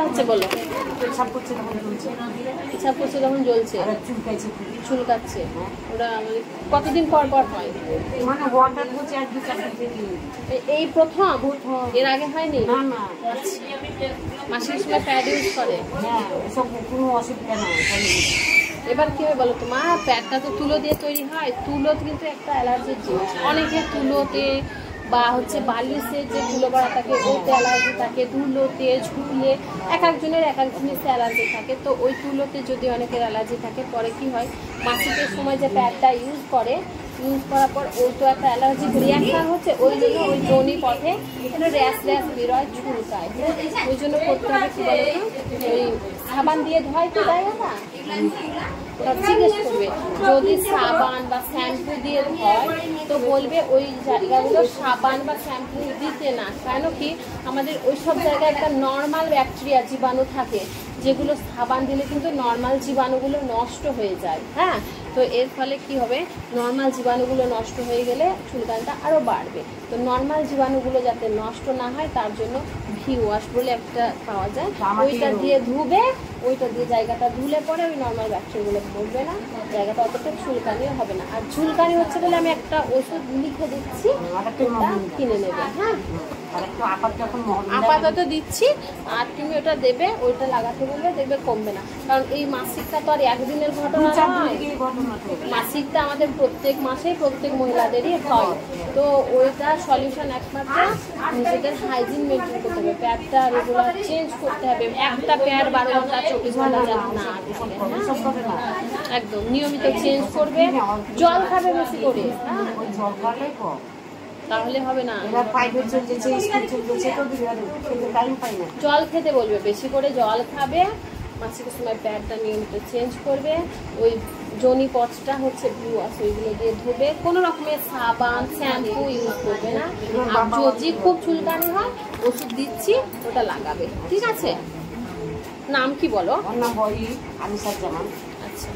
হচ্ছে বলো, পেশাব করছে তখন জ্বলছে, পেশাব করছে তখন জ্বলছে, চুলকাইছে, চুলকাচ্ছে। ওটা মানে কতদিন পর পর হয়? মানে হঠাৎ হচ্ছে 1-2-4 দিন। এই প্রথম? এর আগে হয়নি? না না, মাসিক সময় প্যাড ইউজ করে? হ্যাঁ, এসব কোনো অসুবিধা নাই। এবার কি হবে বলো তো মা, প্যাডটা তো তুলো দিয়ে তৈরি হয়, তুলো কিন্তু একটা অ্যালার্জির জিনিস। অনেকে তুলোতে বা হচ্ছে বালিশে যে ধুলো করা থাকে ওতে অ্যালার্জি থাকে, ধুলোতে ঝুলে এক একজনের এক এক জিনিসে অ্যালার্জি থাকে। তো ওই তুলোতে যদি অনেকের অ্যালার্জি থাকে, পরে কি হয় মাসিকের সময় যে প্যাডটা ইউজ করার পর ওই তো একটা অ্যালার্জি রিয়াকশন হচ্ছে, ওই জন্য ওই যোনি পথে র্যাশ বেরোয়, চুলকায়। ওই জন্য করতে হবে কি বলে না, ওই সাবান দিয়ে ধোয় তো জায়গাটা, জিজ্ঞেস করবে যদি সাবান বা শ্যাম্পু দিয়ে ধোয় তো বলবে ওই জায়গাগুলো সাবান বা শ্যাম্পু দিতে না। কেন কি আমাদের ওই সব জায়গায় একটা নর্মাল ব্যাকটেরিয়া জীবাণু থাকে, যেগুলো সাবান দিলে কিন্তু নর্মাল জীবাণুগুলো নষ্ট হয়ে যায়। হ্যাঁ, তো এর ফলে কি হবে, নর্মাল জীবাণুগুলো নষ্ট হয়ে গেলে চুলকানিটা আরও বাড়বে। তো নর্মাল জীবাণুগুলো যাতে নষ্ট না হয় তার জন্য ভি ওয়াশ বলে একটা পাওয়া যায়, ওইটা দিয়ে ধুবে, ওইটা দিয়ে জায়গাটা ধুলে পরে ওই নর্মাল ব্যাকটেরিয়াগুলো মরবে না, জায়গাটা অতটা চুলকানিও হবে না। আর চুলকানি হচ্ছে বলে আমি একটা ওষুধ লিখে দিচ্ছি, ওটা কিনে নেবে। হ্যাঁ, আপাতত দিচ্ছি, আর তুমি ওটা দেবে, ওইটা লাগাতে বলবে, দেখবে কমবে না। কারণ এই মাসিকটা তো আর একদিনের ঘটনা নয়, মাসিকটা আমাদের প্রত্যেক মাসেই প্রত্যেক মহিলাদেরই হয়। তো ওইটা সলিউশন একমাত্র নিজেদের হাইজিন মেনটেন করতে হবে, প্যাডটা রেগুলার চেঞ্জ করতে হবে, একটা প্যাড 12 ঘন্টা 24 ঘন্টা যাতে না একদম নিয়মিত চেঞ্জ করবে, জল খাবে বেশি করে। হ্যাঁ, তাহলে হবে না, জল খেতে বলবে, বেশি করে জল খাবে, মাসিকের সময় প্যাডটা নিয়মিত চেঞ্জ করবে, ওই যোনি পথটা হচ্ছে ভি ওয়াশ ওইগুলো দিয়ে ধুবে, কোনো রকমের সাবান শ্যাম্পু ইউজ করবে না। আর যদি খুব চুলকানি হয় ওষুধ দিচ্ছি ওটা লাগাবে, ঠিক আছে? নাম কি বলো? নাম আনিসা জামান। আচ্ছা।